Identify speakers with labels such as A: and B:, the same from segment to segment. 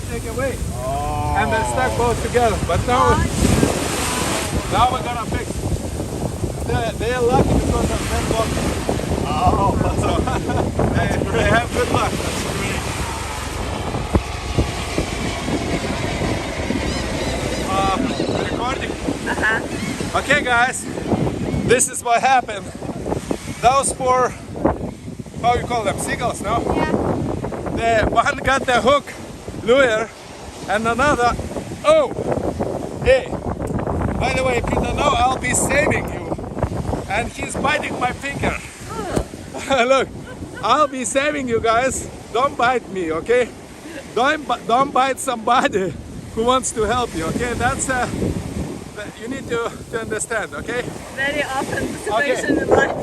A: take away. And they stuck both together. But now we're gonna fix it. They're lucky because of them blocking.
B: Oh,
A: So they have good luck.
B: that's great.
A: Recording. Okay, guys, this is what happened. Those four, how you call them, seagulls, no?
C: Yeah.
A: The one got the hook lure, and another. Oh, hey! By the way, if you don't know, I'll be saving you. And he's biting my finger. Look, I'll be saving you guys. Don't bite me, okay? Don't bite somebody who wants to help you, okay? That's you need to understand, okay?
C: Very often the situation in life.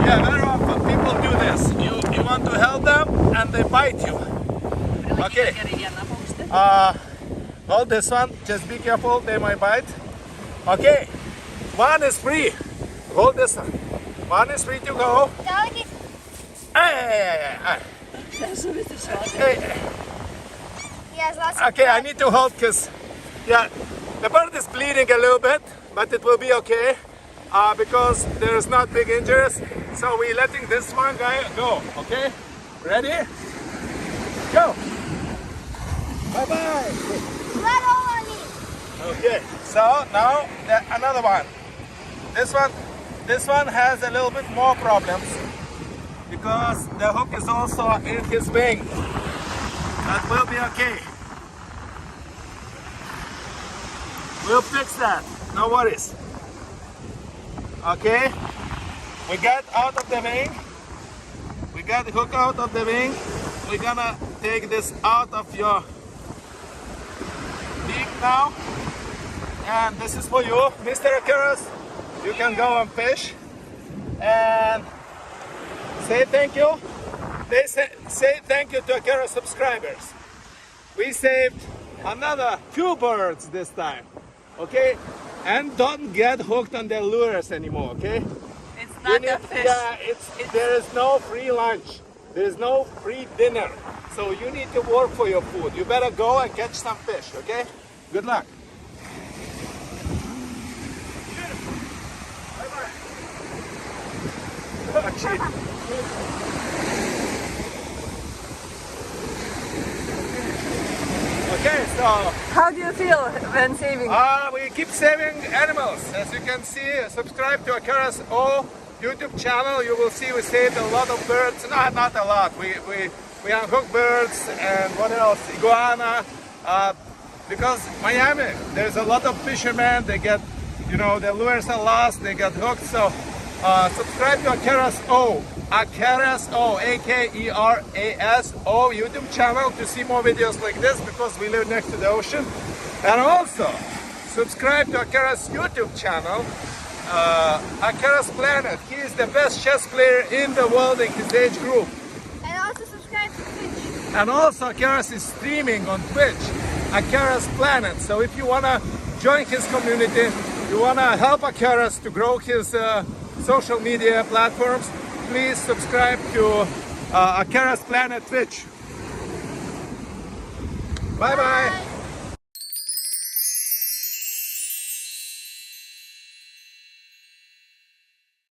A: Yeah, very often people do this. You want to help them and they bite you. Okay. Hold this one. Just be careful, they might bite. Okay. One is free. Hold this one. One is free to go. Hey. Okay, I need to hold because, yeah, the bird is bleeding a little bit, but it will be okay because there is not big injuries. So we're letting this one guy go. Okay, ready? Go. Bye-bye. Okay, so now another one. This one has a little bit more problems because the hook is also in his wing. That will be okay. We'll fix that, no worries. Okay, we got out of the wing. We got the hook out of the wing. We're gonna take this out of your beak now. And this is for you, Mr. Akeras. You can go and fish. And say thank you. They say thank you to Akeras subscribers. We saved another 2 birds this time. Okay? And don't get hooked on the lures anymore, okay?
C: It's not a fish.
A: Yeah, there is no free lunch. There is no free dinner. So you need to work for your food. You better go and catch some fish, okay? Good luck. Bye-bye. Okay, so
C: How do you feel when saving?
A: we keep saving animals. As you can see, subscribe to Akeras YouTube channel. You will see we saved a lot of birds. No, not a lot. We unhook birds and what else? Iguana. Because Miami, there's a lot of fishermen. They get, the lures are lost. They get hooked. So subscribe to Akeras Akeras A-K-E-R-A-S-O YouTube channel to see more videos like this because we live next to the ocean. And also subscribe to Akeras YouTube channel, Akeras Planet. He is the best chess player in the world in his age group.
C: And also subscribe to Twitch.
A: And also Akeras is streaming on Twitch, Akeras Planet. So if you wanna join his community, you wanna help Akeras to grow his social media platforms, please subscribe to Akeras Planet Twitch. Bye-bye.